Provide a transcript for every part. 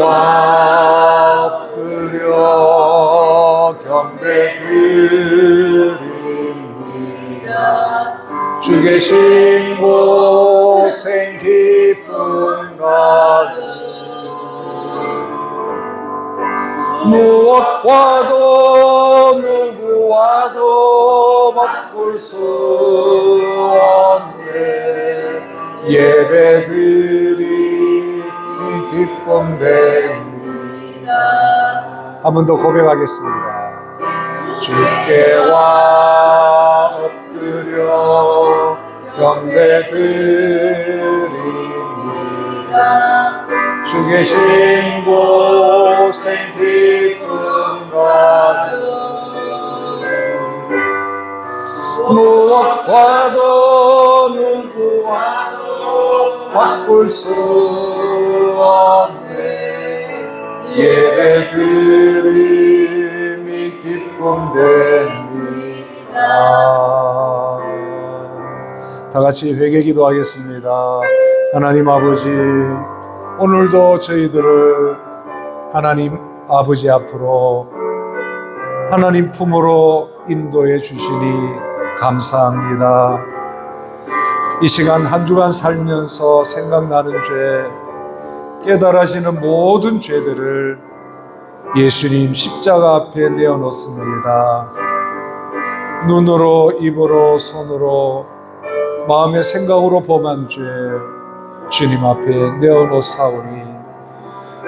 와 엎드려 경배드립니다. 주 계신 곳엔 기쁨 가득 무엇과도 누구와도 바꿀 수 없네. 예배드리 기쁨 됩니다. 한 번 더 고백하겠습니다. 주께 와 엎드려 경배드립니다. 주 계신 곳엔 기쁨 가득 무엇과도 누구와도 바꿀 수 없네. 예배드림이 기쁨 됩니다. 다 같이 회개 기도하겠습니다. 하나님 아버지, 오늘도 저희들을 하나님 아버지 앞으로 하나님 품으로 인도해 주시니 감사합니다. 이 시간 한 주간 살면서 생각나는 죄, 깨달아지는 모든 죄들을 예수님 십자가 앞에 내어놓습니다. 눈으로, 입으로, 손으로, 마음의 생각으로 범한 죄 주님 앞에 내어놓사오니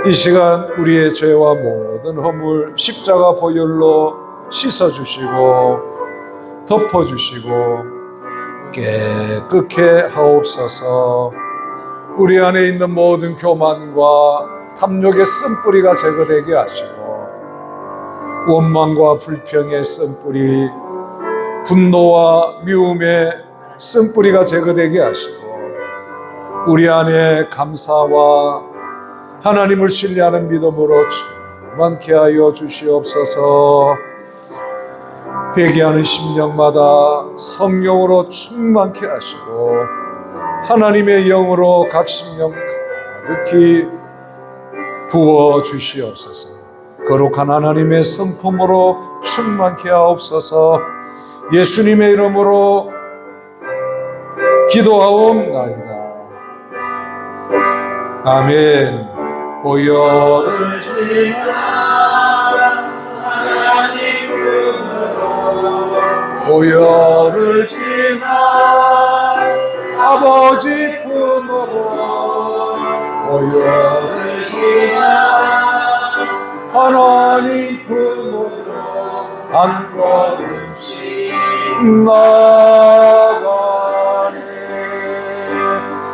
이 시간 우리의 죄와 모든 허물 십자가 보혈로 씻어주시고 덮어주시고 깨끗게 하옵소서. 우리 안에 있는 모든 교만과 탐욕의 쓴뿌리가 제거되게 하시고 원망과 불평의 쓴뿌리, 분노와 미움의 쓴뿌리가 제거되게 하시고 우리 안에 감사와 하나님을 신뢰하는 믿음으로 충만케 하여 주시옵소서. 회개하는 심령마다 성령으로 충만케 하시고 하나님의 영으로 각 심령 가득히 부어 주시옵소서. 거룩한 하나님의 성품으로 충만케 하옵소서. 예수님의 이름으로 기도하옵나이다. 아멘. 보혈을 지나 하나님 품으로 보혈을 지나 아버지 품으로 보혈을 지나 하나님 품으로 한 걸음씩 나가네.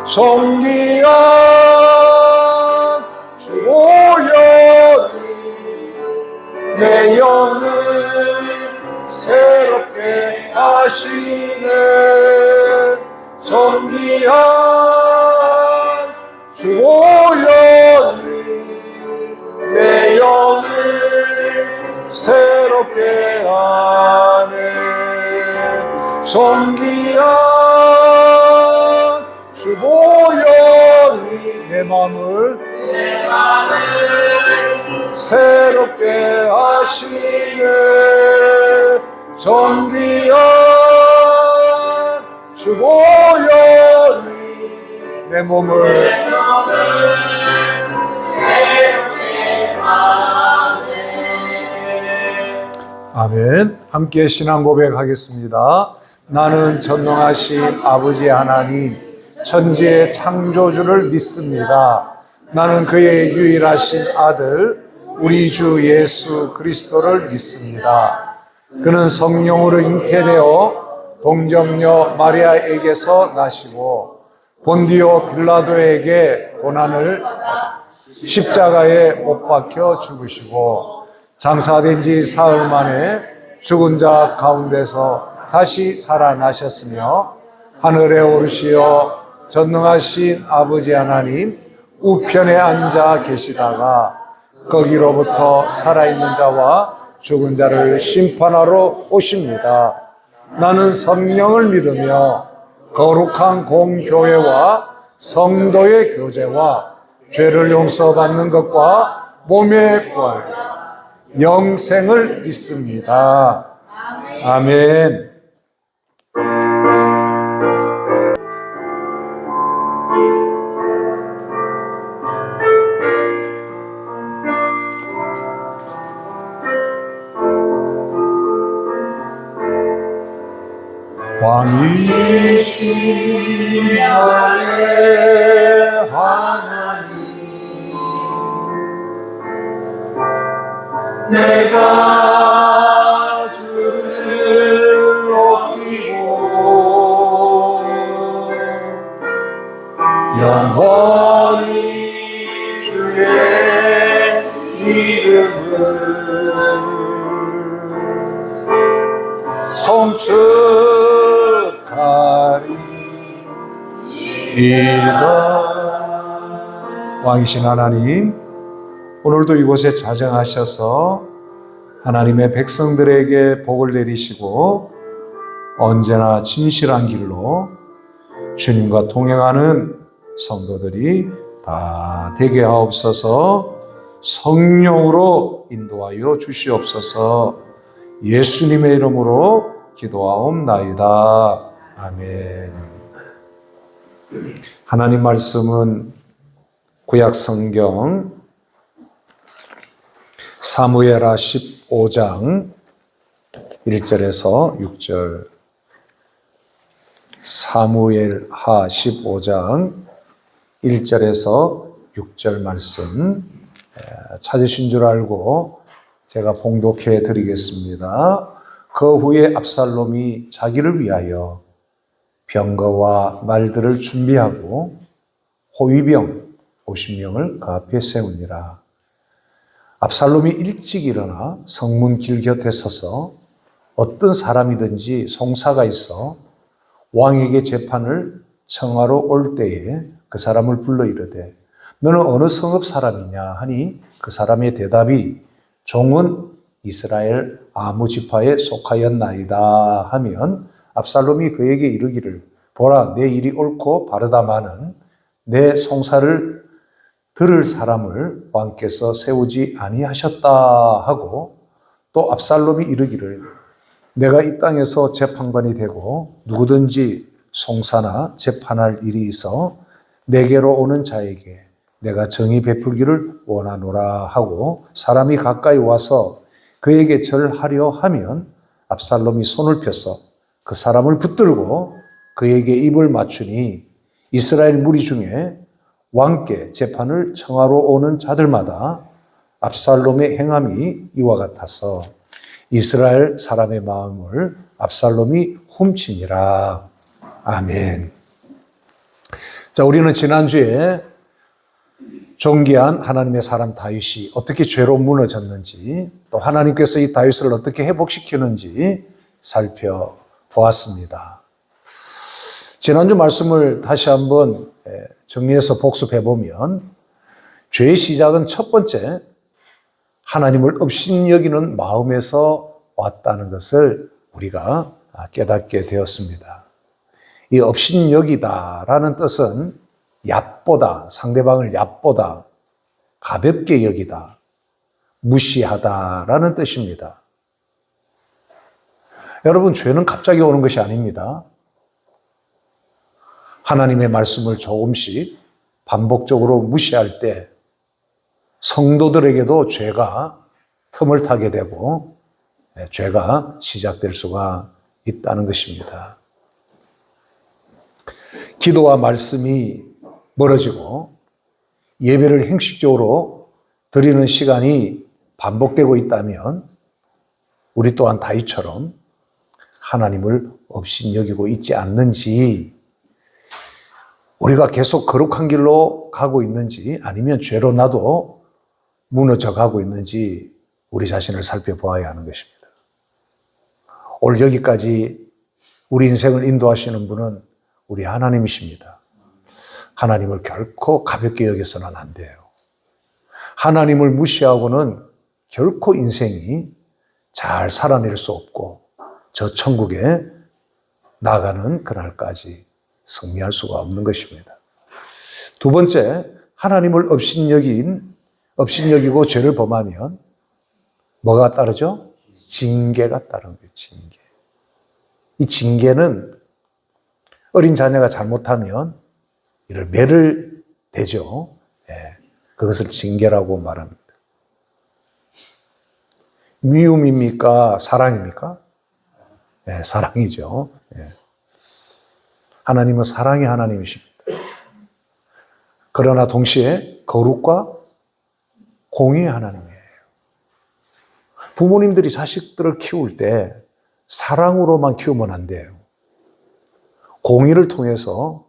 존귀한 주 보혈이 내 영을 새롭게 하시네. 존귀한 주 보혈이 내 영을 새롭게 하네. 존귀한 주 보혈이 내 맘을 새롭게 하시네. 존귀한 주 보혈이 내 몸을 새롭게 하네. 아멘. 함께 신앙 고백하겠습니다. 나는 전능하신 아버지 하나님, 천지의 창조주를 믿습니다. 나는 그의 유일하신 아들 우리 주 예수 그리스도를 믿습니다. 그는 성령으로 잉태되어 동정녀 마리아에게서 나시고 본디오 빌라도에게 고난을 십자가에 못 박혀 죽으시고 장사된 지 사흘 만에 죽은 자 가운데서 다시 살아나셨으며 하늘에 오르시어 전능하신 아버지 하나님 우편에 앉아 계시다가 거기로부터 살아있는 자와 죽은 자를 심판하러 오십니다. 나는 성령을 믿으며 거룩한 공교회와 성도의 교제와 죄를 용서받는 것과 몸의 부활, 영생을 믿습니다. 아멘. 왕이신 나의 하나님, 내가 주를 높이고 영원히 주의 이름을 송축하리이다. 왕이신 하나님, 오늘도 이곳에 자정하셔서 하나님의 백성들에게 복을 내리시고 언제나 진실한 길로 주님과 동행하는 성도들이 다 되게 하옵소서. 성령으로 인도하여 주시옵소서. 예수님의 이름으로 기도하옵나이다. 아멘. 하나님 말씀은 구약 성경 사무엘하 15장 1절에서 6절, 사무엘하 15장 1절에서 6절 말씀 찾으신 줄 알고 제가 봉독해 드리겠습니다. 그 후에 압살롬이 자기를 위하여 병거와 말들을 준비하고 호위병 50명을 그 앞에 세우니라. 압살롬이 일찍 일어나 성문길 곁에 서서 어떤 사람이든지 송사가 있어 왕에게 재판을 청하러 올 때에 그 사람을 불러 이르되 너는 어느 성읍 사람이냐 하니 그 사람의 대답이 종은 이스라엘 아무 지파에 속하였나이다 하면 압살롬이 그에게 이르기를 보라 내 일이 옳고 바르다마는 내 송사를 들을 사람을 왕께서 세우지 아니하셨다 하고 또 압살롬이 이르기를 내가 이 땅에서 재판관이 되고 누구든지 송사나 재판할 일이 있어 내게로 오는 자에게 내가 정의 베풀기를 원하노라 하고 사람이 가까이 와서 그에게 절하려 하면 압살롬이 손을 펴서 그 사람을 붙들고 그에게 입을 맞추니 이스라엘 무리 중에 왕께 재판을 청하러 오는 자들마다 압살롬의 행함이 이와 같아서 이스라엘 사람의 마음을 압살롬이 훔치니라. 아멘. 자, 우리는 지난주에 존귀한 하나님의 사람 다윗이 어떻게 죄로 무너졌는지 또 하나님께서 이 다윗을 어떻게 회복시키는지 살펴보았습니다. 지난주 말씀을 다시 한번 정리해서 복습해보면 죄의 시작은 첫 번째 하나님을 업신여기는 마음에서 왔다는 것을 우리가 깨닫게 되었습니다. 이 업신여기다라는 뜻은 얕보다, 상대방을 얕보다, 가볍게 여기다, 무시하다라는 뜻입니다. 여러분, 죄는 갑자기 오는 것이 아닙니다. 하나님의 말씀을 조금씩 반복적으로 무시할 때 성도들에게도 죄가 틈을 타게 되고 죄가 시작될 수가 있다는 것입니다. 기도와 말씀이 멀어지고 예배를 형식적으로 드리는 시간이 반복되고 있다면 우리 또한 다윗처럼 하나님을 업신여기고 있지 않는지, 우리가 계속 거룩한 길로 가고 있는지 아니면 죄로 나도 무너져 가고 있는지 우리 자신을 살펴보아야 하는 것입니다. 오늘 여기까지 우리 인생을 인도하시는 분은 우리 하나님이십니다. 하나님을 결코 가볍게 여겨서는 안 돼요. 하나님을 무시하고는 결코 인생이 잘 살아낼 수 없고 저 천국에 나가는 그날까지 승리할 수가 없는 것입니다. 두 번째, 하나님을 업신여기고 죄를 범하면 뭐가 따르죠? 징계가 따르는 거예요. 징계. 이 징계는 어린 자녀가 잘못하면 이를 매를 대죠. 예, 그것을 징계라고 말합니다. 미움입니까? 사랑입니까? 예, 사랑이죠. 예. 하나님은 사랑의 하나님이십니다. 그러나 동시에 거룩과 공의의 하나님이에요. 부모님들이 자식들을 키울 때 사랑으로만 키우면 안 돼요. 공의를 통해서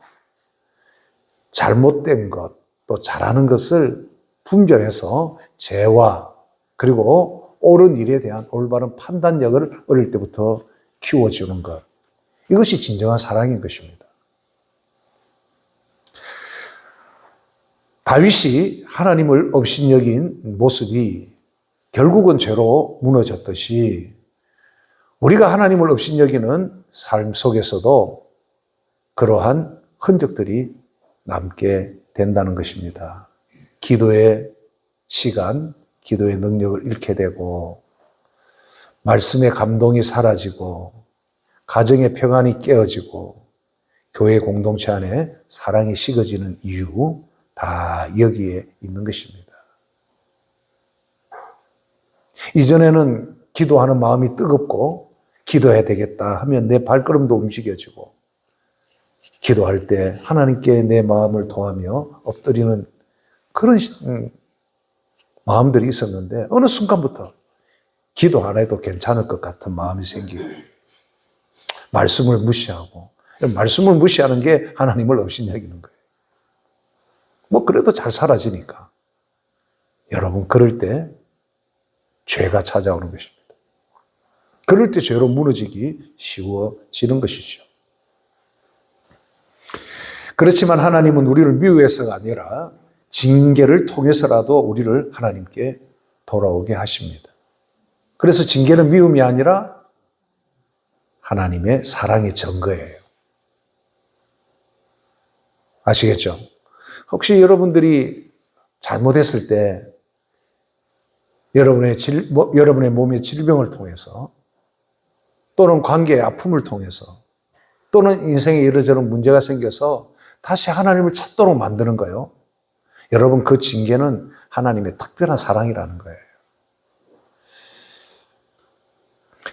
잘못된 것, 또 잘하는 것을 분별해서 죄와 그리고 옳은 일에 대한 올바른 판단력을 어릴 때부터 키워주는 것. 이것이 진정한 사랑인 것입니다. 다윗이 하나님을 업신여긴 모습이 결국은 죄로 무너졌듯이 우리가 하나님을 업신여기는 삶 속에서도 그러한 흔적들이 남게 된다는 것입니다. 기도의 시간, 기도의 능력을 잃게 되고 말씀의 감동이 사라지고 가정의 평안이 깨어지고 교회 공동체 안에 사랑이 식어지는 이유 다 여기에 있는 것입니다. 이전에는 기도하는 마음이 뜨겁고 기도해야 되겠다 하면 내 발걸음도 움직여지고 기도할 때 하나님께 내 마음을 통하며 엎드리는 그런 마음들이 있었는데 어느 순간부터 기도 안 해도 괜찮을 것 같은 마음이 생기고 말씀을 무시하고 말씀을 무시하는 게 하나님을 업신여기는 거예요. 뭐 그래도 잘 사라지니까. 여러분 그럴 때 죄가 찾아오는 것입니다. 그럴 때 죄로 무너지기 쉬워지는 것이죠. 그렇지만 하나님은 우리를 미워해서가 아니라 징계를 통해서라도 우리를 하나님께 돌아오게 하십니다. 그래서 징계는 미움이 아니라 하나님의 사랑의 증거예요. 아시겠죠? 혹시 여러분들이 잘못했을 때 여러분의 몸의 질병을 통해서 또는 관계의 아픔을 통해서 또는 인생에 이러저런 문제가 생겨서 다시 하나님을 찾도록 만드는 거예요. 여러분 그 징계는 하나님의 특별한 사랑이라는 거예요.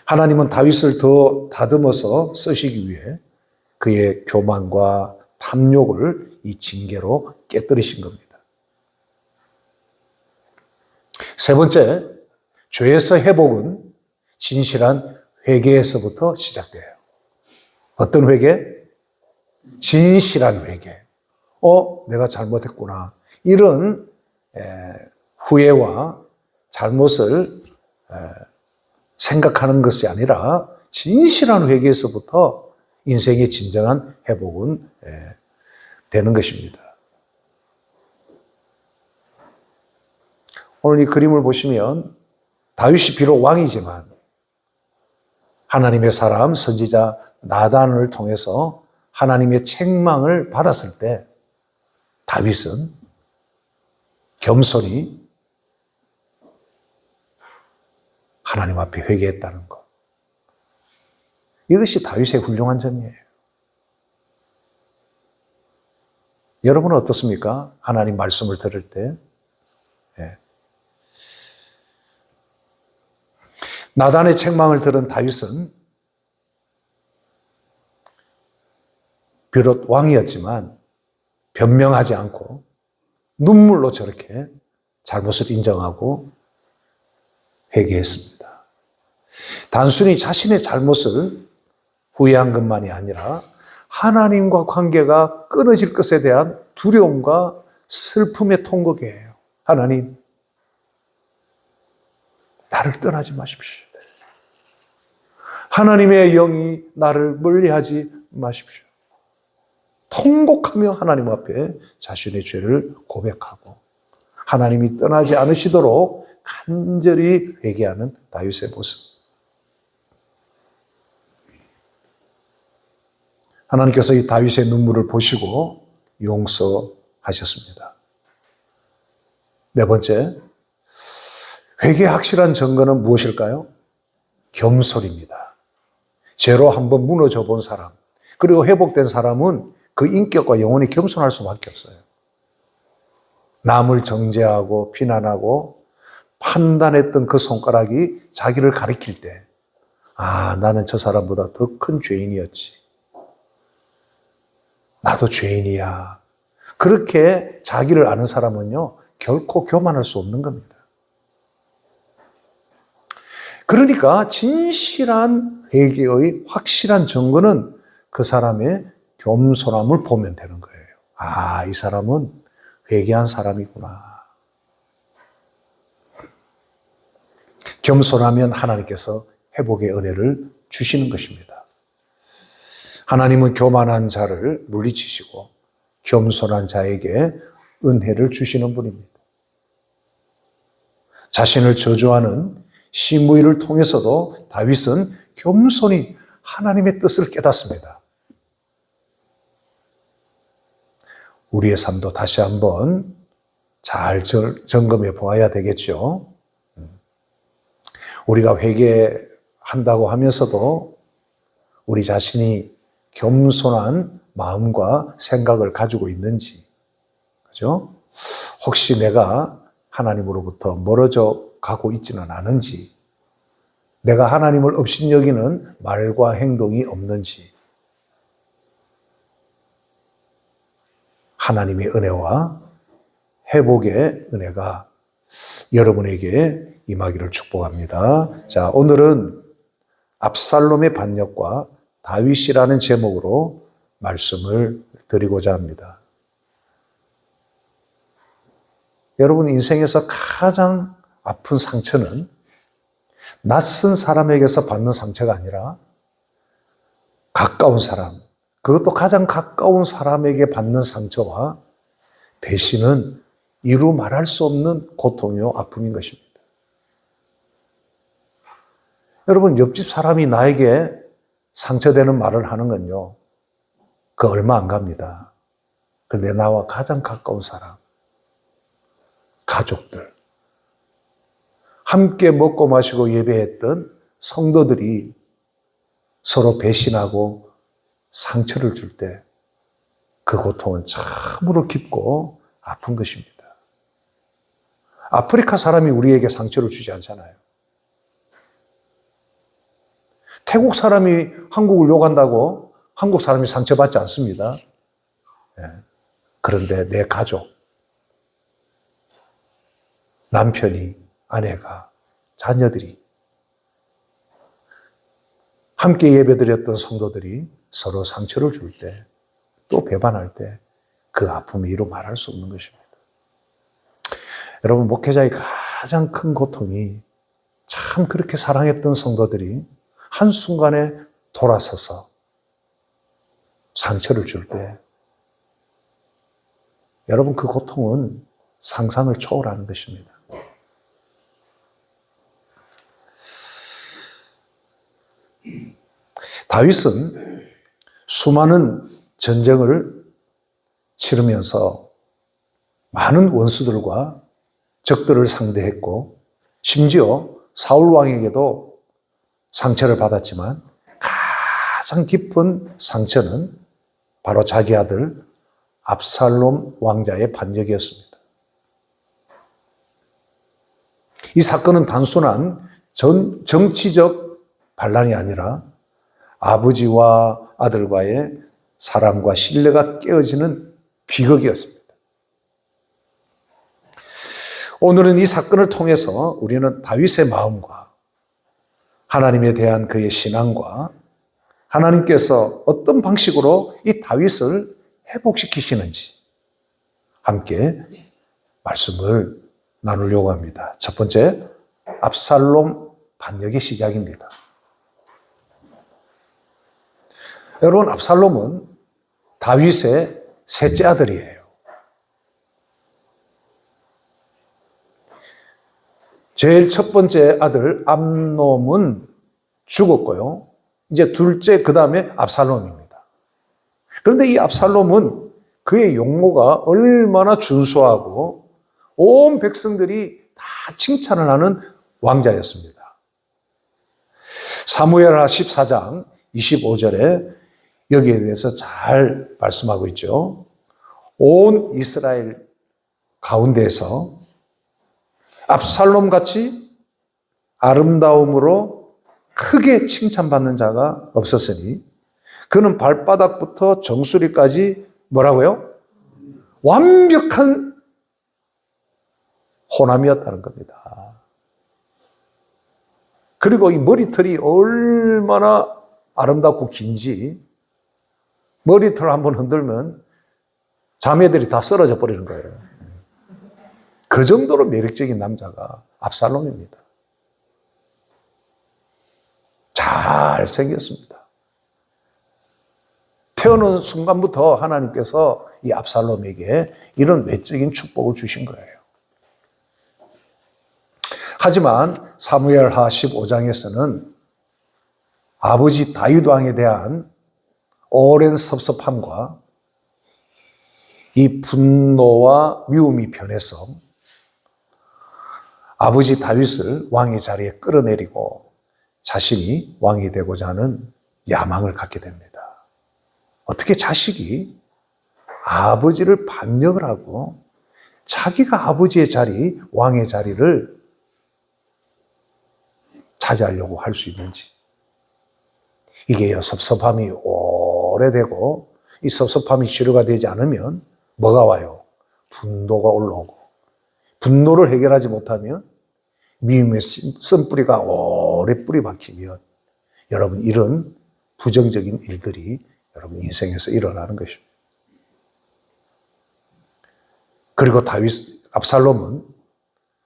하나님은 다윗을 더 다듬어서 쓰시기 위해 그의 교만과 탐욕을 이 징계로 깨뜨리신 겁니다. 세 번째, 죄에서 회복은 진실한 회개에서부터 시작돼요. 어떤 회개? 진실한 회개. 내가 잘못했구나. 이런 후회와 잘못을 생각하는 것이 아니라 진실한 회개에서부터 인생의 진정한 회복은 되는 것입니다. 오늘 이 그림을 보시면 다윗이 비록 왕이지만 하나님의 사람 선지자 나단을 통해서 하나님의 책망을 받았을 때 다윗은 겸손히 하나님 앞에 회개했다는 것. 이것이 다윗의 훌륭한 점이에요. 여러분은 어떻습니까? 하나님 말씀을 들을 때. 네. 나단의 책망을 들은 다윗은 비록 왕이었지만 변명하지 않고 눈물로 저렇게 잘못을 인정하고 회개했습니다. 단순히 자신의 잘못을 후회한 것만이 아니라 하나님과 관계가 끊어질 것에 대한 두려움과 슬픔의 통곡이에요. 하나님, 나를 떠나지 마십시오. 하나님의 영이 나를 멀리하지 마십시오. 통곡하며 하나님 앞에 자신의 죄를 고백하고 하나님이 떠나지 않으시도록 간절히 회개하는 다윗의 모습. 하나님께서 이 다윗의 눈물을 보시고 용서하셨습니다. 네 번째, 회개의 확실한 증거는 무엇일까요? 겸손입니다. 죄로 한번 무너져 본 사람, 그리고 회복된 사람은 그 인격과 영혼이 겸손할 수밖에 없어요. 남을 정죄하고 비난하고 판단했던 그 손가락이 자기를 가리킬 때, 나는 저 사람보다 더 큰 죄인이었지. 나도 죄인이야. 그렇게 자기를 아는 사람은요, 결코 교만할 수 없는 겁니다. 그러니까 진실한 회개의 확실한 증거는 그 사람의 겸손함을 보면 되는 거예요. 이 사람은 회개한 사람이구나. 겸손하면 하나님께서 회복의 은혜를 주시는 것입니다. 하나님은 교만한 자를 물리치시고 겸손한 자에게 은혜를 주시는 분입니다. 자신을 저주하는 시므이를 통해서도 다윗은 겸손히 하나님의 뜻을 깨닫습니다. 우리의 삶도 다시 한번 잘 점검해 보아야 되겠죠. 우리가 회개한다고 하면서도 우리 자신이 겸손한 마음과 생각을 가지고 있는지, 그죠? 혹시 내가 하나님으로부터 멀어져 가고 있지는 않은지, 내가 하나님을 업신여기는 말과 행동이 없는지, 하나님의 은혜와 회복의 은혜가 여러분에게 임하기를 축복합니다. 자, 오늘은 압살롬의 반역과 다윗이라는 제목으로 말씀을 드리고자 합니다. 여러분 인생에서 가장 아픈 상처는 낯선 사람에게서 받는 상처가 아니라 가까운 사람, 그것도 가장 가까운 사람에게 받는 상처와 배신은 이루 말할 수 없는 고통이요 아픔인 것입니다. 여러분 옆집 사람이 나에게 상처되는 말을 하는 건요, 그 얼마 안 갑니다. 그런데 나와 가장 가까운 사람, 가족들, 함께 먹고 마시고 예배했던 성도들이 서로 배신하고 상처를 줄 때 그 고통은 참으로 깊고 아픈 것입니다. 아프리카 사람이 우리에게 상처를 주지 않잖아요. 태국 사람이 한국을 욕한다고 한국 사람이 상처받지 않습니다. 그런데 내 가족, 남편이, 아내가, 자녀들이, 함께 예배드렸던 성도들이 서로 상처를 줄 때, 또 배반할 때 그 아픔이 이루 말할 수 없는 것입니다. 여러분, 목회자의 가장 큰 고통이 참 그렇게 사랑했던 성도들이 한순간에 돌아서서 상처를 줄 때, 여러분 그 고통은 상상을 초월하는 것입니다. 다윗은 수많은 전쟁을 치르면서 많은 원수들과 적들을 상대했고, 심지어 사울 왕에게도 상처를 받았지만 가장 깊은 상처는 바로 자기 아들 압살롬 왕자의 반역이었습니다. 이 사건은 단순한 정치적 반란이 아니라 아버지와 아들과의 사랑과 신뢰가 깨어지는 비극이었습니다. 오늘은 이 사건을 통해서 우리는 다윗의 마음과 하나님에 대한 그의 신앙과 하나님께서 어떤 방식으로 이 다윗을 회복시키시는지 함께 말씀을 나누려고 합니다. 첫 번째, 압살롬 반역의 시작입니다. 여러분, 압살롬은 다윗의 셋째 아들이에요. 제일 첫 번째 아들 암논은 죽었고요. 이제 둘째, 그 다음에 압살롬입니다. 그런데 이 압살롬은 그의 용모가 얼마나 준수하고 온 백성들이 다 칭찬을 하는 왕자였습니다. 사무엘하 14장 25절에 여기에 대해서 잘 말씀하고 있죠. 온 이스라엘 가운데에서 압살롬 같이 아름다움으로 크게 칭찬받는 자가 없었으니 그는 발바닥부터 정수리까지 뭐라고요? 완벽한 호남이었다는 겁니다. 그리고 이 머리털이 얼마나 아름답고 긴지 머리털 한번 흔들면 자매들이 다 쓰러져 버리는 거예요. 그 정도로 매력적인 남자가 압살롬입니다. 잘 생겼습니다. 태어난 순간부터 하나님께서 이 압살롬에게 이런 외적인 축복을 주신 거예요. 하지만 사무엘하 15장에서는 아버지 다윗 왕에 대한 오랜 섭섭함과 이 분노와 미움이 변해서 아버지 다윗을 왕의 자리에 끌어내리고 자신이 왕이 되고자 하는 야망을 갖게 됩니다. 어떻게 자식이 아버지를 반역을 하고 자기가 아버지의 자리, 왕의 자리를 차지하려고 할 수 있는지. 이게 섭섭함이 오래되고 이 섭섭함이 치료가 되지 않으면 뭐가 와요? 분노가 올라오고 분노를 해결하지 못하면 미움의 쓴뿌리가 오래 뿌리 박히면 여러분 이런 부정적인 일들이 여러분 인생에서 일어나는 것입니다. 그리고 압살롬은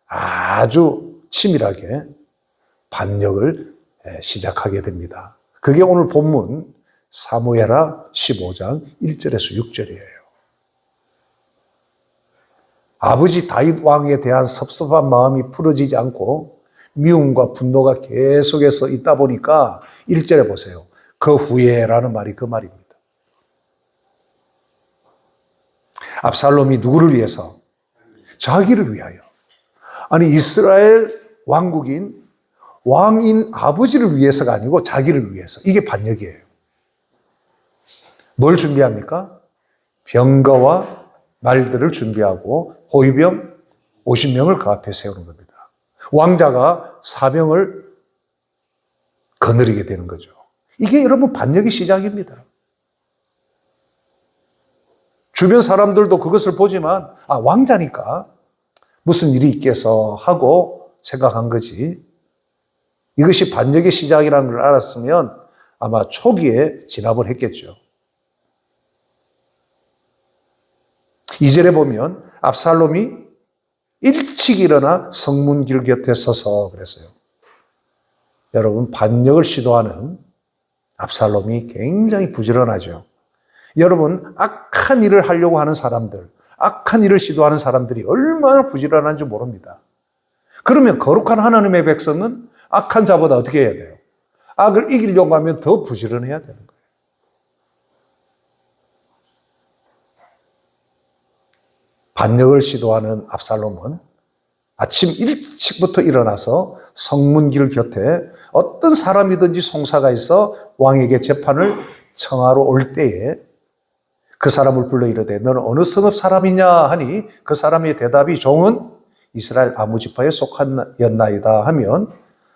아주 치밀하게 반역을 시작하게 됩니다. 그게 오늘 본문 사무엘하 15장 1절에서 6절이에요. 아버지 다윗 왕에 대한 섭섭한 마음이 풀어지지 않고 미움과 분노가 계속해서 있다 보니까 1절에 보세요. 그 후에라는 말이 그 말입니다. 압살롬이 누구를 위해서? 자기를 위하여. 아니 이스라엘 왕국인 왕인 아버지를 위해서가 아니고 자기를 위해서. 이게 반역이에요. 뭘 준비합니까? 병거와 말들을 준비하고 호위병 50명을 그 앞에 세우는 겁니다. 왕자가 사병을 거느리게 되는 거죠. 이게 여러분 반역의 시작입니다. 주변 사람들도 그것을 보지만 왕자니까 무슨 일이 있겠어 하고 생각한 거지. 이것이 반역의 시작이라는 걸 알았으면 아마 초기에 진압을 했겠죠. 2절에 보면 압살롬이 일찍 일어나 성문길 곁에 서서 그랬어요. 여러분 반역을 시도하는 압살롬이 굉장히 부지런하죠. 여러분 악한 일을 하려고 하는 사람들, 악한 일을 시도하는 사람들이 얼마나 부지런한지 모릅니다. 그러면 거룩한 하나님의 백성은 악한 자보다 어떻게 해야 돼요? 악을 이기려고 하면 더 부지런해야 되는 거예요. 반역을 시도하는 압살롬은 아침 일찍부터 일어나서 성문길 곁에 어떤 사람이든지 송사가 있어 왕에게 재판을 청하러 올 때에 그 사람을 불러 이르되 너는 어느 성읍 사람이냐 하니 그 사람의 대답이 종은 이스라엘 아무 지파에 속하였나이다 하면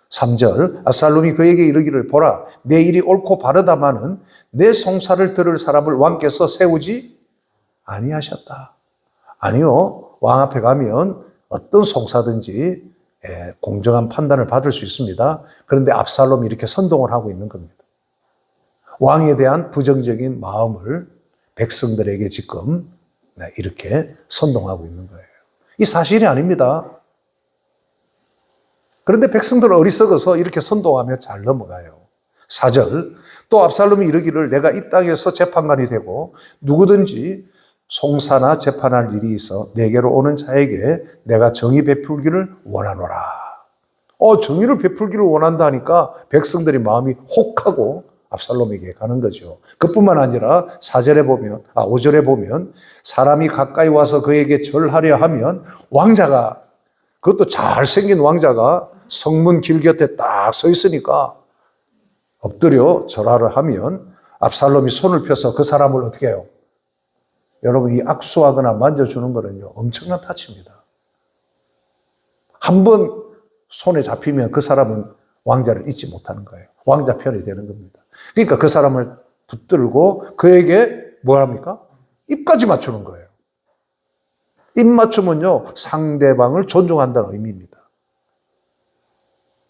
3절 압살롬이 그에게 이르기를 보라 내 일이 옳고 바르다마는 내 송사를 들을 사람을 왕께서 세우지 아니하셨다. 아니요, 왕 앞에 가면 어떤 송사든지 공정한 판단을 받을 수 있습니다. 그런데 압살롬이 이렇게 선동을 하고 있는 겁니다. 왕에 대한 부정적인 마음을 백성들에게 지금 이렇게 선동하고 있는 거예요. 이 사실이 아닙니다. 그런데 백성들은 어리석어서 이렇게 선동하며 잘 넘어가요. 4절 또 압살롬이 이르기를 내가 이 땅에서 재판관이 되고 누구든지 송사나 재판할 일이 있어 내게로 오는 자에게 내가 정의 베풀기를 원하노라. 정의를 베풀기를 원한다니까 백성들이 마음이 혹하고 압살롬에게 가는 거죠. 그뿐만 아니라 5절에 보면 사람이 가까이 와서 그에게 절하려 하면 왕자가, 그것도 잘생긴 왕자가 성문 길 곁에 딱 서 있으니까 엎드려 절하려 하면 압살롬이 손을 펴서 그 사람을 어떻게 해요? 여러분, 이 악수하거나 만져주는 거는요, 엄청난 타치입니다. 한번 손에 잡히면 그 사람은 왕자를 잊지 못하는 거예요. 왕자 편이 되는 겁니다. 그러니까 그 사람을 붙들고 그에게 뭘 합니까? 입까지 맞추는 거예요. 입 맞춤은요, 상대방을 존중한다는 의미입니다.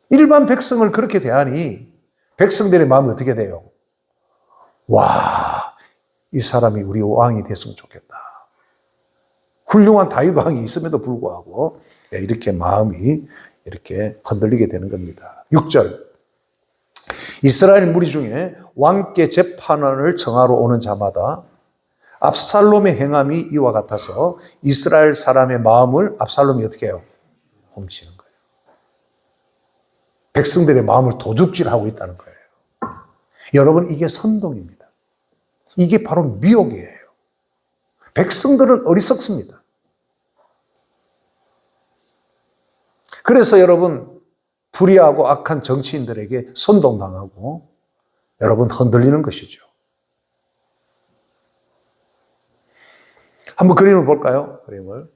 일반 백성을 그렇게 대하니 백성들의 마음이 어떻게 돼요? 와, 이 사람이 우리 왕이 됐으면 좋겠다. 훌륭한 다윗 왕이 있음에도 불구하고 이렇게 마음이 이렇게 흔들리게 되는 겁니다. 6절. 이스라엘 무리 중에 왕께 재판을 정하러 오는 자마다 압살롬의 행함이 이와 같아서 이스라엘 사람의 마음을 압살롬이 어떻게 해요? 훔치는 거예요. 백성들의 마음을 도둑질하고 있다는 거예요. 여러분, 이게 선동입니다. 이게 바로 미혹이에요. 백성들은 어리석습니다. 그래서 여러분, 불의하고 악한 정치인들에게 선동당하고 여러분 흔들리는 것이죠. 한번 그림을 볼까요? 그림을.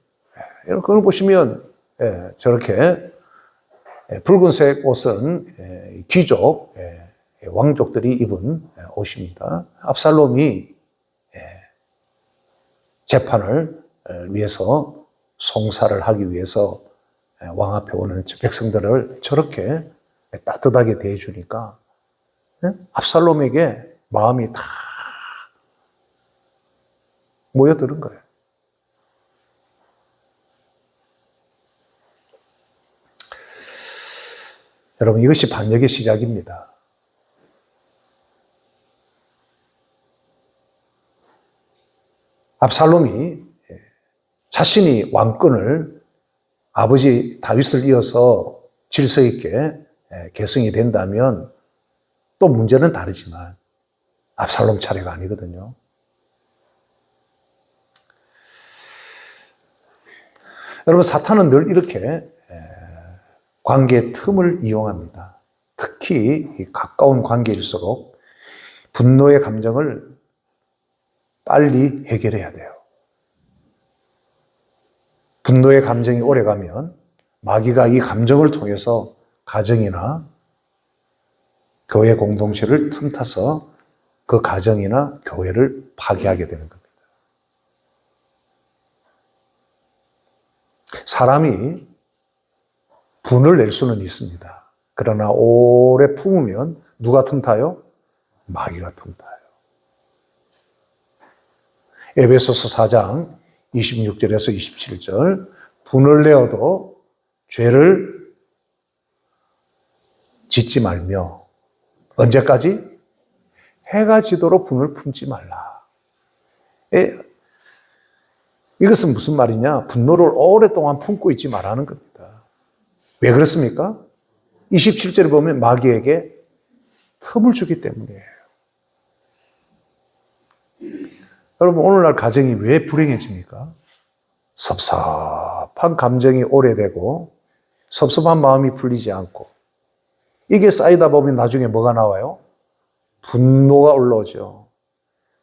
여러분, 그걸 보시면 저렇게 붉은색 옷은 귀족, 왕족들이 입은 옷입니다. 압살롬이 재판을 위해서 송사를 하기 위해서 왕 앞에 오는 백성들을 저렇게 따뜻하게 대해주니까 압살롬에게 마음이 다 모여드는 거예요. 여러분, 이것이 반역의 시작입니다. 압살롬이 자신이 왕권을 아버지 다윗을 이어서 질서 있게 계승이 된다면 또 문제는 다르지만 압살롬 차례가 아니거든요. 여러분, 사탄은 늘 이렇게 관계의 틈을 이용합니다. 특히 이 가까운 관계일수록 분노의 감정을 빨리 해결해야 돼요. 분노의 감정이 오래가면 마귀가 이 감정을 통해서 가정이나 교회 공동체를 틈타서 그 가정이나 교회를 파괴하게 되는 겁니다. 사람이 분을 낼 수는 있습니다. 그러나 오래 품으면 누가 틈타요? 마귀가 틈타요. 에베소서 4장 26절에서 27절, 분을 내어도 죄를 짓지 말며 언제까지? 해가 지도록 분을 품지 말라. 이것은 무슨 말이냐? 분노를 오랫동안 품고 있지 말라는 겁니다. 왜 그렇습니까? 27절에 보면 마귀에게 틈을 주기 때문이에요. 여러분, 오늘날 가정이 왜 불행해집니까? 섭섭한 감정이 오래되고 섭섭한 마음이 풀리지 않고 이게 쌓이다 보면 나중에 뭐가 나와요? 분노가 올라오죠.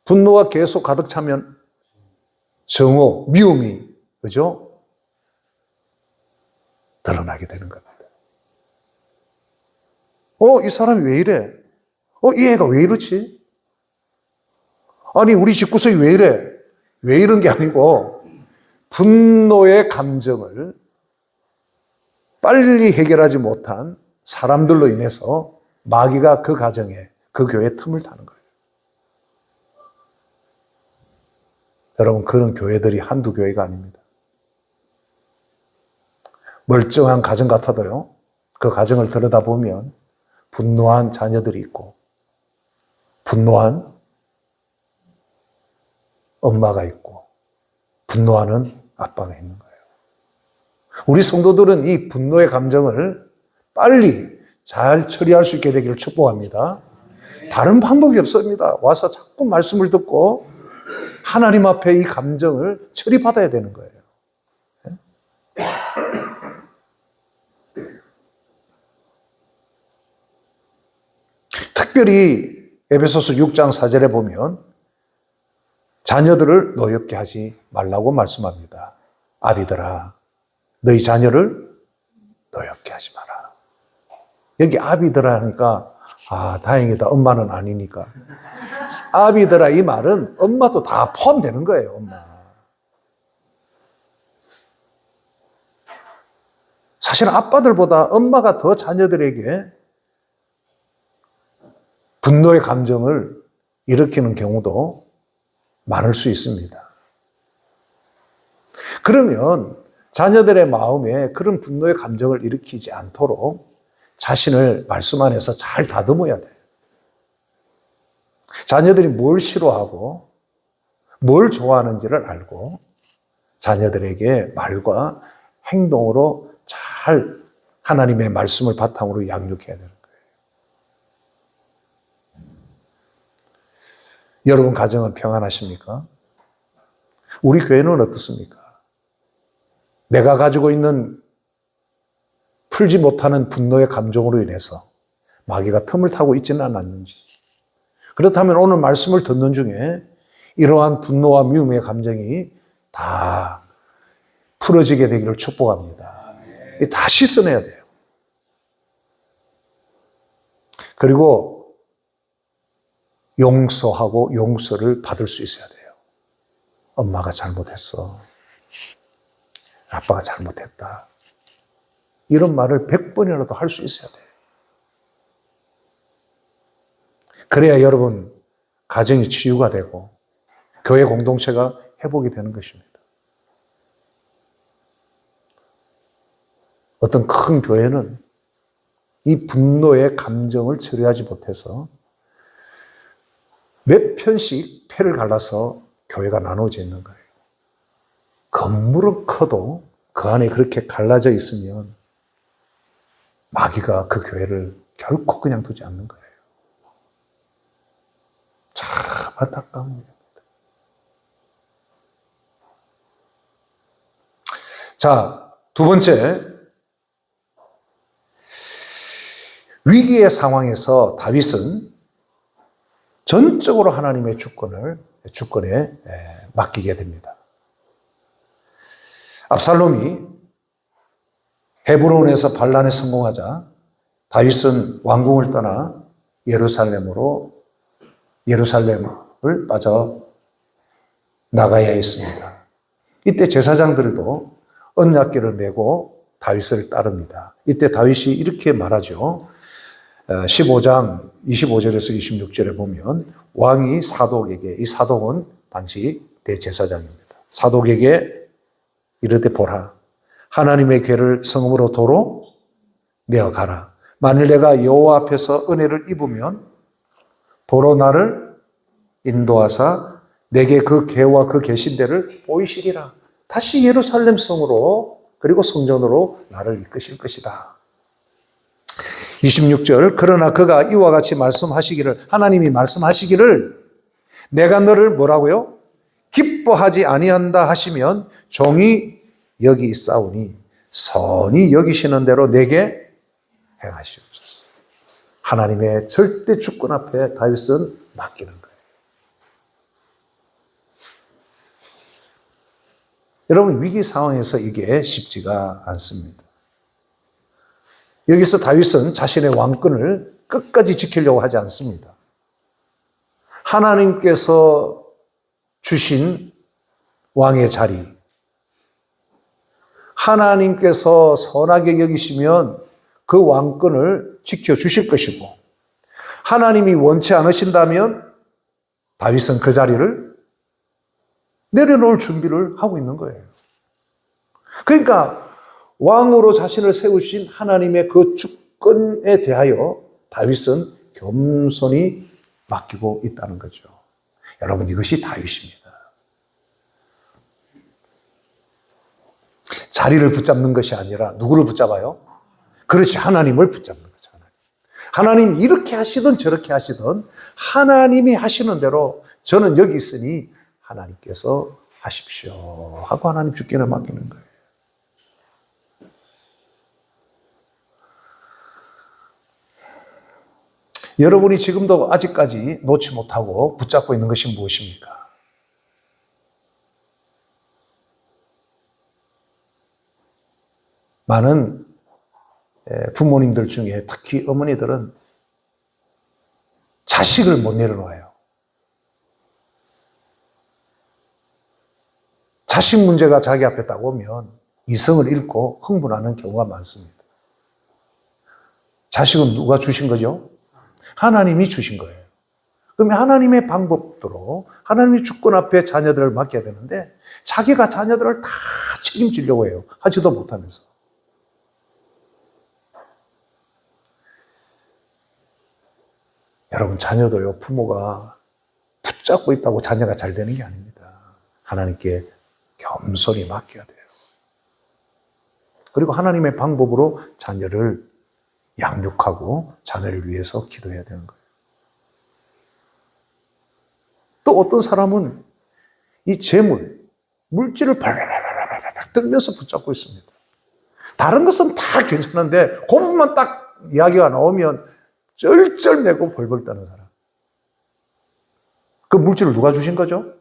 분노가 계속 가득 차면 정오, 미움이, 그죠? 드러나게 되는 겁니다. 이 사람이 왜 이래? 이 애가 왜 이렇지? 아니, 우리 집구석이 왜 이래? 왜 이런 게 아니고, 분노의 감정을 빨리 해결하지 못한 사람들로 인해서 마귀가 그 가정에, 그 교회에 틈을 타는 거예요. 여러분, 그런 교회들이 한두 교회가 아닙니다. 멀쩡한 가정 같아도요, 그 가정을 들여다보면 분노한 자녀들이 있고, 분노한 엄마가 있고, 분노하는 아빠가 있는 거예요. 우리 성도들은 이 분노의 감정을 빨리 잘 처리할 수 있게 되기를 축복합니다. 다른 방법이 없습니다. 와서 자꾸 말씀을 듣고 하나님 앞에 이 감정을 처리받아야 되는 거예요. 특별히 에베소서 6장 4절에 보면 자녀들을 노엽게 하지 말라고 말씀합니다. 아비들아, 너희 자녀를 노엽게 하지 마라. 여기 아비들아 하니까 다행이다. 엄마는 아니니까. 아비들아 이 말은 엄마도 다 포함되는 거예요. 엄마. 사실 아빠들보다 엄마가 더 자녀들에게 분노의 감정을 일으키는 경우도 많을 수 있습니다. 그러면 자녀들의 마음에 그런 분노의 감정을 일으키지 않도록 자신을 말씀 안에서 잘 다듬어야 돼요. 자녀들이 뭘 싫어하고 뭘 좋아하는지를 알고 자녀들에게 말과 행동으로 잘 하나님의 말씀을 바탕으로 양육해야 되는 거예요. 여러분 가정은 평안하십니까? 우리 교회는 어떻습니까? 내가 가지고 있는 풀지 못하는 분노의 감정으로 인해서 마귀가 틈을 타고 있지는 않았는지, 그렇다면 오늘 말씀을 듣는 중에 이러한 분노와 미움의 감정이 다 풀어지게 되기를 축복합니다. 다 씻어내야 돼요. 그리고 용서하고 용서를 받을 수 있어야 돼요. 엄마가 잘못했어. 아빠가 잘못했다. 이런 말을 100번이라도 할 수 있어야 돼요. 그래야 여러분 가정이 치유가 되고 교회 공동체가 회복이 되는 것입니다. 어떤 큰 교회는 이 분노의 감정을 처리하지 못해서 몇 편씩 패를 갈라서 교회가 나눠져 있는 거예요. 건물은 커도 그 안에 그렇게 갈라져 있으면 마귀가 그 교회를 결코 그냥 두지 않는 거예요. 참 안타까운 일입니다. 자, 두 번째, 위기의 상황에서 다윗은 전적으로 하나님의 주권에 맡기게 됩니다. 압살롬이 헤브론에서 반란에 성공하자 다윗은 왕궁을 떠나 예루살렘을 빠져 나가야 했습니다. 이때 제사장들도 언약궤를 메고 다윗을 따릅니다. 이때 다윗이 이렇게 말하죠. 15장 25절에서 26절에 보면 왕이 사독에게, 이 사독은 당시 대제사장입니다. 사독에게 이르되 보라, 하나님의 궤를 성읍으로 도로 메어 가라. 만일 내가 여호와 앞에서 은혜를 입으면 도로 나를 인도하사 내게 그 궤와 그 계신대를 보이시리라. 다시 예루살렘 성으로 그리고 성전으로 나를 이끄실 것이다. 26절, 그러나 그가 이와 같이 말씀하시기를, 하나님이 말씀하시기를 내가 너를 뭐라고요? 기뻐하지 아니한다 하시면 종이 여기 있사오니 선히 여기시는 대로 내게 행하시옵소서. 하나님의 절대 주권 앞에 다윗은 맡기는 거예요. 여러분, 위기 상황에서 이게 쉽지가 않습니다. 여기서 다윗은 자신의 왕권을 끝까지 지키려고 하지 않습니다. 하나님께서 주신 왕의 자리, 하나님께서 선하게 여기시면 그 왕권을 지켜주실 것이고, 하나님이 원치 않으신다면 다윗은 그 자리를 내려놓을 준비를 하고 있는 거예요. 그러니까 왕으로 자신을 세우신 하나님의 그 주권에 대하여 다윗은 겸손히 맡기고 있다는 거죠. 여러분, 이것이 다윗입니다. 자리를 붙잡는 것이 아니라 누구를 붙잡아요? 그렇지, 하나님을 붙잡는 거죠. 하나님 이렇게 하시든 저렇게 하시든 하나님이 하시는 대로 저는 여기 있으니 하나님께서 하십시오 하고 하나님 주권을 맡기는 거예요. 여러분이 지금도 아직까지 놓지 못하고 붙잡고 있는 것이 무엇입니까? 많은 부모님들 중에 특히 어머니들은 자식을 못 내려놔요. 자식 문제가 자기 앞에 딱 오면 이성을 잃고 흥분하는 경우가 많습니다. 자식은 누가 주신 거죠? 하나님이 주신 거예요. 그러면 하나님의 방법대로 하나님의 주권 앞에 자녀들을 맡겨야 되는데 자기가 자녀들을 다 책임지려고 해요. 하지도 못하면서. 여러분, 자녀도요, 부모가 붙잡고 있다고 자녀가 잘 되는 게 아닙니다. 하나님께 겸손히 맡겨야 돼요. 그리고 하나님의 방법으로 자녀를 양육하고 자녀를 위해서 기도해야 되는 거예요. 또 어떤 사람은 이 재물, 물질을 발발발발발 들면서 붙잡고 있습니다. 다른 것은 다 괜찮은데 그 부분만 딱 이야기가 나오면 쩔쩔매고 벌벌 떠는 사람. 그 물질을 누가 주신 거죠?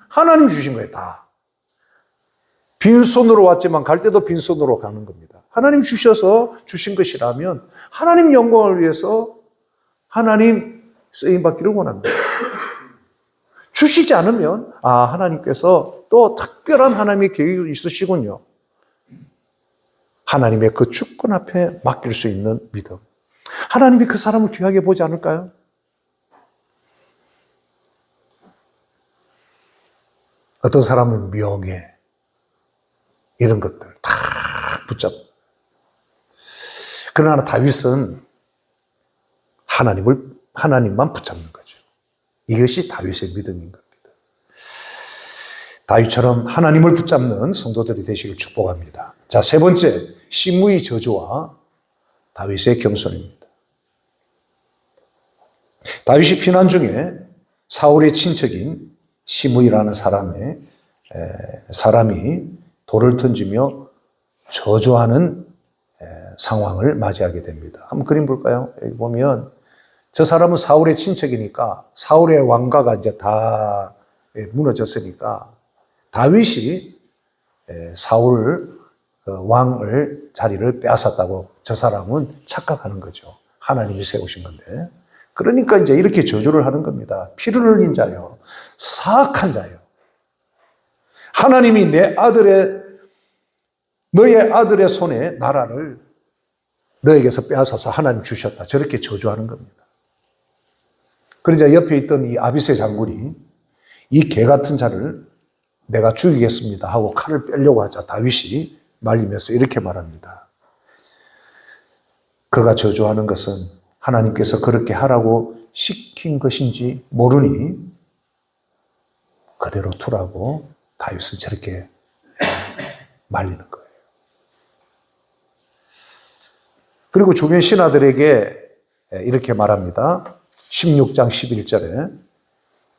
하나님 주신 거예요, 다. 빈손으로 왔지만 갈 때도 빈손으로 가는 겁니다. 하나님 주셔서 주신 것이라면 하나님 영광을 위해서 하나님 쓰임받기를 원합니다. 주시지 않으면 하나님께서 또 특별한 하나님의 계획이 있으시군요. 하나님의 그 주권 앞에 맡길 수 있는 믿음. 하나님이 그 사람을 귀하게 보지 않을까요? 어떤 사람은 명예, 이런 것들 다 붙잡고. 그러나 다윗은 하나님만 붙잡는 거죠. 이것이 다윗의 믿음인 겁니다. 다윗처럼 하나님을 붙잡는 성도들이 되시길 축복합니다. 자, 세 번째, 시므의 저주와 다윗의 겸손입니다. 다윗이 피난 중에 사울의 친척인 시므이라는 사람이 돌을 던지며 저주하는 상황을 맞이하게 됩니다. 한번 그림 볼까요? 여기 보면 저 사람은 사울의 친척이니까 사울의 왕가가 이제 다 무너졌으니까 다윗이 사울 왕을 자리를 빼앗았다고 저 사람은 착각하는 거죠. 하나님이 세우신 건데. 그러니까 이제 이렇게 저주를 하는 겁니다. 피를 흘린 자요, 사악한 자요. 하나님이 너의 아들의 손에 나라를 너에게서 빼앗아서 하나님 주셨다. 저렇게 저주하는 겁니다. 그러자 옆에 있던 이 아비새 장군이 이 개 같은 자를 내가 죽이겠습니다 하고 칼을 빼려고 하자 다윗이 말리면서 이렇게 말합니다. 그가 저주하는 것은 하나님께서 그렇게 하라고 시킨 것인지 모르니 그대로 두라고 다윗은 저렇게 말리는 거예요. 그리고 주변 신하들에게 이렇게 말합니다. 16장 11절에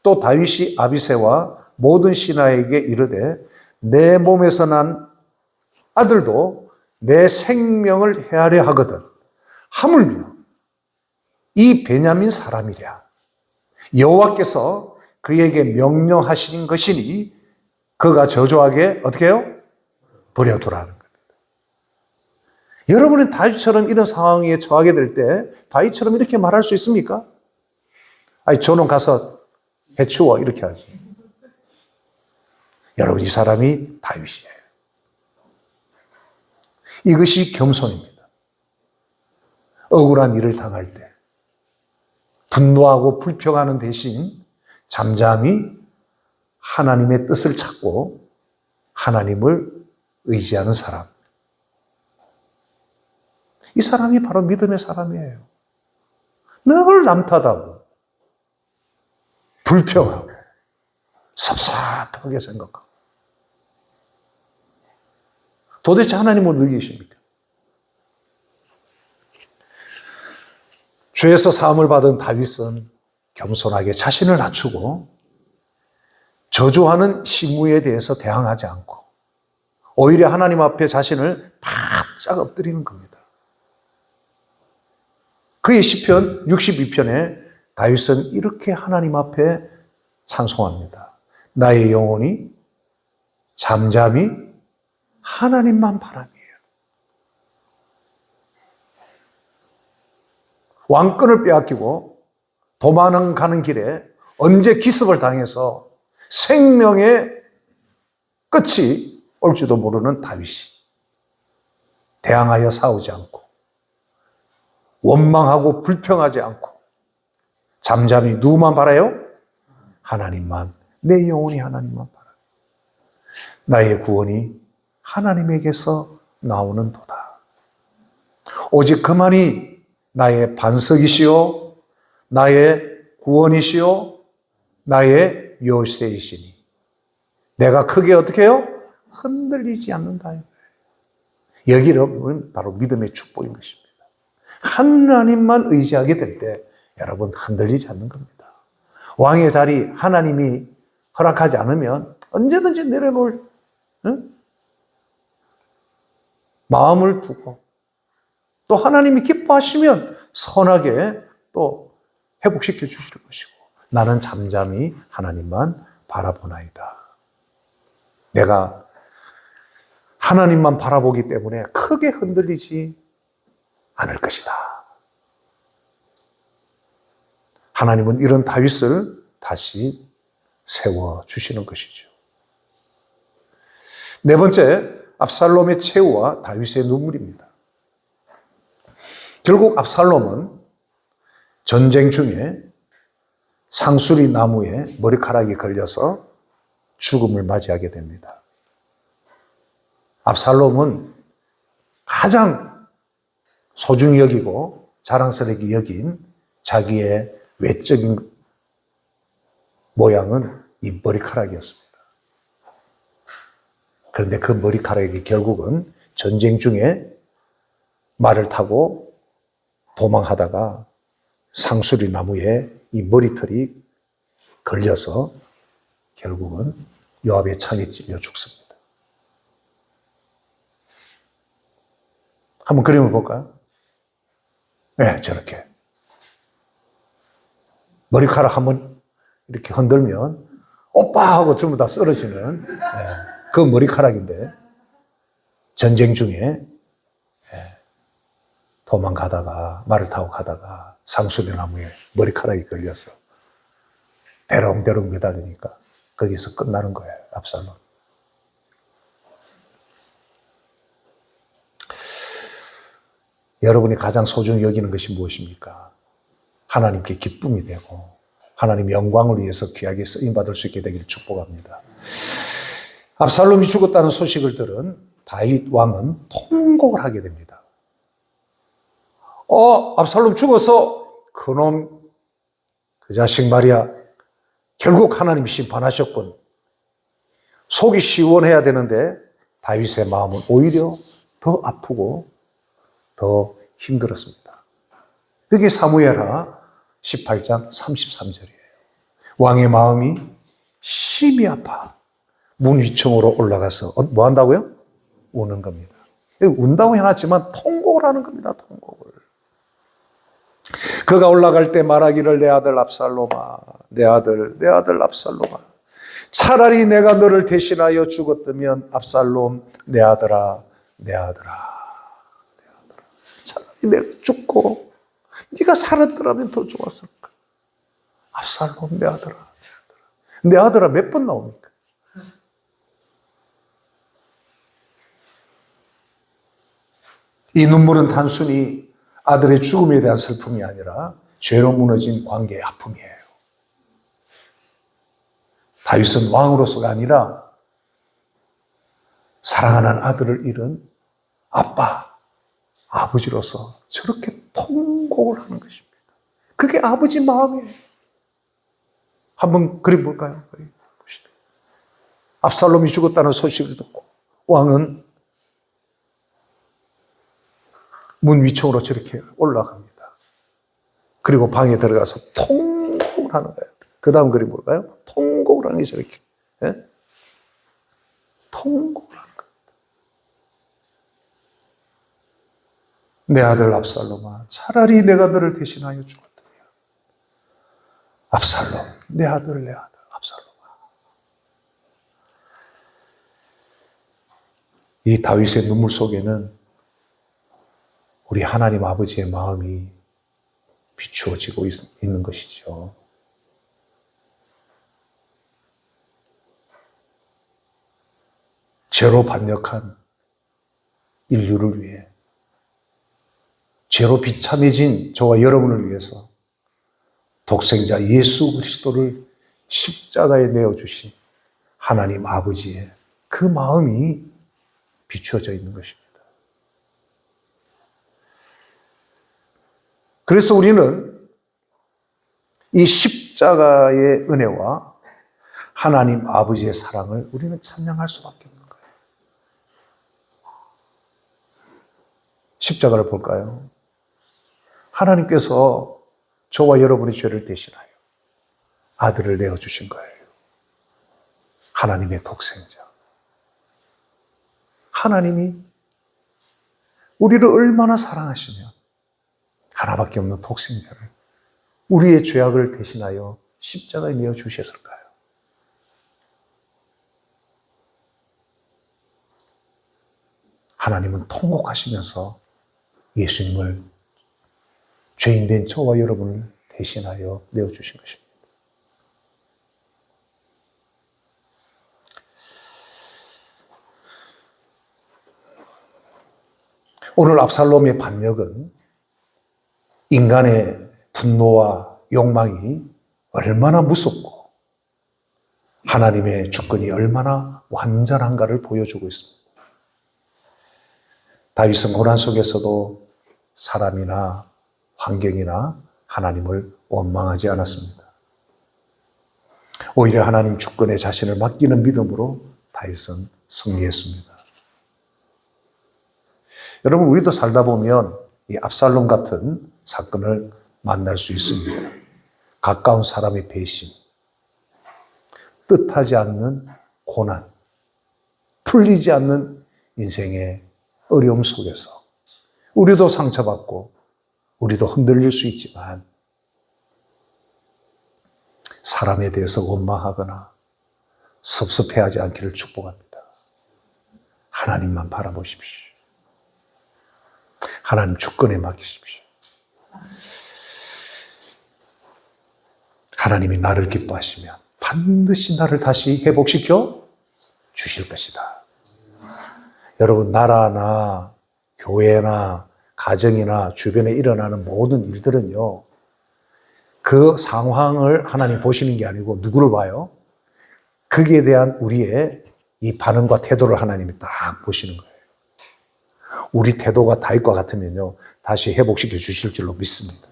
또 다윗이 아비새와 모든 신하에게 이르되 내 몸에서 난 아들도 내 생명을 해하려 하거든 하물며 이 베냐민 사람이랴 여호와께서 그에게 명령하신 것이니 그가 저주하게 어떻게 해요? 버려두라는 겁니다. 여러분은 다윗처럼 이런 상황에 처하게 될 때 다윗처럼 이렇게 말할 수 있습니까? 아니 저놈 가서 해치워 이렇게 하죠. 여러분 이 사람이 다윗이에요. 이것이 겸손입니다. 억울한 일을 당할 때 분노하고 불평하는 대신 잠잠히 하나님의 뜻을 찾고 하나님을 의지하는 사람. 이 사람이 바로 믿음의 사람이에요. 늘 남 탓하고 불평하고 섭섭하게 생각하고 도대체 하나님은 어디 계십니까? 죄에서 사함을 받은 다윗은 겸손하게 자신을 낮추고 저주하는 시므에 대해서 대항하지 않고 오히려 하나님 앞에 자신을 바짝 엎드리는 겁니다. 그의 시편 62편에 다윗은 이렇게 하나님 앞에 찬송합니다. 나의 영혼이 잠잠히 하나님만 바라며 왕권을 빼앗기고 도망가는 길에 언제 기습을 당해서 생명의 끝이 올지도 모르는 다윗이 대항하여 싸우지 않고 원망하고 불평하지 않고 잠잠히 누구만 바라요? 하나님만. 내 영혼이 하나님만 바라요. 나의 구원이 하나님에게서 나오는 도다. 오직 그만이 나의 반석이시요 나의 구원이시요 나의 요새이시니 내가 크게 어떻게 해요? 흔들리지 않는다. 여기는 바로 믿음의 축복인 것입니다. 하나님만 의지하게 될 때 여러분 흔들리지 않는 겁니다. 왕의 자리 하나님이 허락하지 않으면 언제든지 내려놓을 마음을 두고 또 하나님이 기뻐하시면 선하게 또 회복시켜 주실 것이고 나는 잠잠히 하나님만 바라보나이다. 내가 하나님만 바라보기 때문에 크게 흔들리지 않을 것이다. 하나님은 이런 다윗을 다시 세워주시는 것이죠. 네 번째, 압살롬의 최후와 다윗의 눈물입니다. 결국 압살롬은 전쟁 중에 상수리 나무에 머리카락이 걸려서 죽음을 맞이하게 됩니다. 압살롬은 가장 소중히 여기고 자랑스럽게 여긴 자기의 외적인 모양은 이 머리카락이었습니다. 그런데 그 머리카락이 결국은 전쟁 중에 말을 타고 도망하다가 상수리 나무에 이 머리털이 걸려서 결국은 요압의 창에 찔려 죽습니다. 한번 그림을 볼까요? 네, 저렇게. 머리카락 한번 이렇게 흔들면 오빠 하고 전부 다 쓰러지는 그 머리카락인데 전쟁 중에 도망가다가 말을 타고 가다가 상수리 나무에 머리카락이 걸려서 대롱대롱 매달리니까 거기서 끝나는 거예요. 압살롬. 여러분이 가장 소중히 여기는 것이 무엇입니까? 하나님께 기쁨이 되고 하나님 영광을 위해서 귀하게 쓰임받을 수 있게 되기를 축복합니다. 압살롬이 죽었다는 소식을 들은 다윗 왕은 통곡을 하게 됩니다. 압살롬 죽어서 그놈 그 자식 말이야 결국 하나님 심판하셨군. 속이 시원해야 되는데 다윗의 마음은 오히려 더 아프고 더 힘들었습니다. 그게 사무엘하 18장 33절이에요. 왕의 마음이 심히 아파 문 위층으로 올라가서 뭐 한다고요? 우는 겁니다. 운다고 해놨지만 통곡을 하는 겁니다. 통곡을. 그가 올라갈 때 말하기를 내 아들 압살롬아 내 아들 압살롬아 차라리 내가 너를 대신하여 죽었다면 압살롬 내 아들아 차라리 내가 죽고 네가 살았더라면 더 좋았을 거야. 압살롬 내 아들아 몇 번 나옵니까? 이 눈물은 단순히 아들의 죽음에 대한 슬픔이 아니라 죄로 무너진 관계의 아픔이에요. 다윗은 왕으로서가 아니라 사랑하는 아들을 잃은 아버지로서 저렇게 통곡을 하는 것입니다. 그게 아버지 마음이에요. 한번 그림 볼까요? 압살롬이 죽었다는 소식을 듣고 왕은 문 위층으로 저렇게 올라갑니다. 그리고 방에 들어가서 통곡을 하는 거예요. 그 다음 글이 뭘까요? 통곡을 하는 게 저렇게. 예? 통곡을 하는 거예요. 내 아들 압살롬아, 차라리 내가 너를 대신하여 죽었더냐. 압살롬, 내 아들 압살롬아. 이 다윗의 눈물 속에는 우리 하나님 아버지의 마음이 비추어지고 있는 것이죠. 죄로 반역한 인류를 위해, 죄로 비참해진 저와 여러분을 위해서 독생자 예수 그리스도를 십자가에 내어주신 하나님 아버지의 그 마음이 비추어져 있는 것입니다. 그래서 우리는 이 십자가의 은혜와 하나님 아버지의 사랑을 우리는 찬양할 수밖에 없는 거예요. 십자가를 볼까요? 하나님께서 저와 여러분의 죄를 대신하여 아들을 내어주신 거예요. 하나님의 독생자. 하나님이 우리를 얼마나 사랑하시면 하나밖에 없는 독생자를 우리의 죄악을 대신하여 십자가에 내어주셨을까요? 하나님은 통곡하시면서 예수님을 죄인된 저와 여러분을 대신하여 내어주신 것입니다. 오늘 압살롬의 반역은 인간의 분노와 욕망이 얼마나 무섭고 하나님의 주권이 얼마나 완전한가를 보여주고 있습니다. 다윗은 고난 속에서도 사람이나 환경이나 하나님을 원망하지 않았습니다. 오히려 하나님 주권에 자신을 맡기는 믿음으로 다윗은 승리했습니다. 여러분, 우리도 살다 보면 이 압살롬 같은 사건을 만날 수 있습니다. 가까운 사람의 배신, 뜻하지 않는 고난, 풀리지 않는 인생의 어려움 속에서 우리도 상처받고 우리도 흔들릴 수 있지만 사람에 대해서 원망하거나 섭섭해하지 않기를 축복합니다. 하나님만 바라보십시오. 하나님 주권에 맡기십시오. 하나님이 나를 기뻐하시면 반드시 나를 다시 회복시켜 주실 것이다. 여러분, 나라나 교회나 가정이나 주변에 일어나는 모든 일들은요, 그 상황을 하나님 보시는 게 아니고 누구를 봐요? 거기에 대한 우리의 이 반응과 태도를 하나님이 딱 보시는 거예요. 우리 태도가 다윗과 같으면요, 다시 회복시켜 주실 줄로 믿습니다.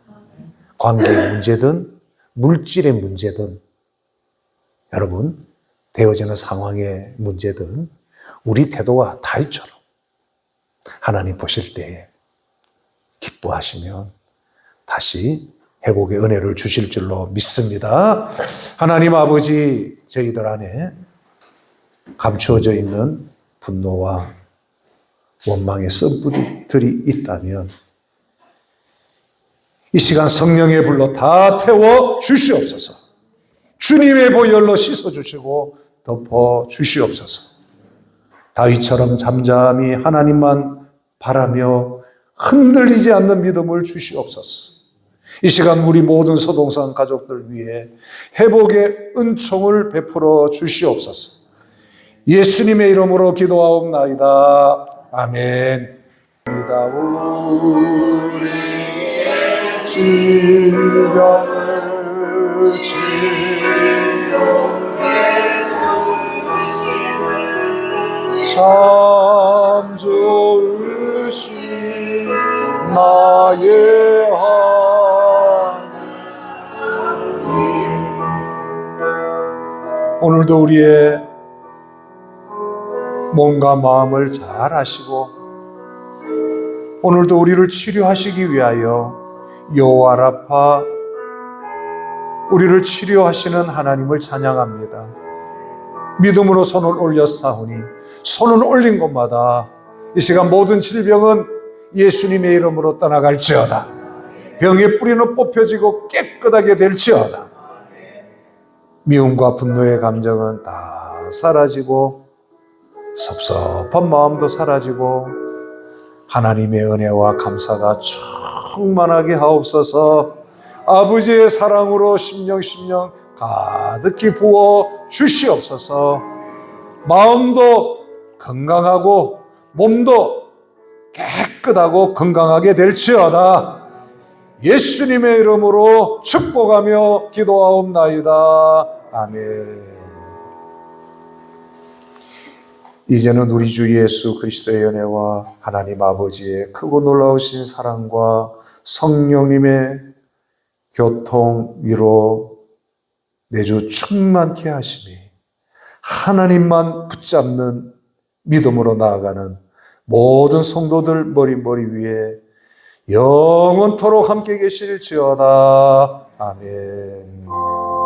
관계의 문제든 물질의 문제든 여러분, 되어지는 상황의 문제든 우리 태도가 다윗처럼 하나님 보실 때에 기뻐하시면 다시 회복의 은혜를 주실 줄로 믿습니다. 하나님 아버지, 저희들 안에 감추어져 있는 분노와 원망의 씀뿌리들이 있다면 이 시간 성령의 불로 다 태워 주시옵소서. 주님의 보혈로 씻어주시고 덮어 주시옵소서. 다윗처럼 잠잠히 하나님만 바라며 흔들리지 않는 믿음을 주시옵소서. 이 시간 우리 모든 서동산 가족들 위해 회복의 은총을 베풀어 주시옵소서. 예수님의 이름으로 기도하옵나이다. 아멘. 우리의 질병을 참 좋으신 나의 하나님, 오늘도 우리의 몸과 마음을 잘 아시고 오늘도 우리를 치료하시기 위하여 여호와 라파 우리를 치료하시는 하나님을 찬양합니다. 믿음으로 손을 올렸사오니 손을 올린 곳마다 이 시간 모든 질병은 예수님의 이름으로 떠나갈지어다. 병의 뿌리는 뽑혀지고 깨끗하게 될지어다. 미움과 분노의 감정은 다 사라지고 섭섭한 마음도 사라지고 하나님의 은혜와 감사가 충만하게 하옵소서. 아버지의 사랑으로 심령 가득히 부어 주시옵소서. 마음도 건강하고 몸도 깨끗하고 건강하게 될지어다. 예수님의 이름으로 축복하며 기도하옵나이다. 아멘. 이제는 우리 주 예수 그리스도의 은혜와 하나님 아버지의 크고 놀라우신 사랑과 성령님의 교통, 위로, 내주 충만케 하심이 하나님만 붙잡는 믿음으로 나아가는 모든 성도들 머리 위에 영원토록 함께 계실지어다. 아멘.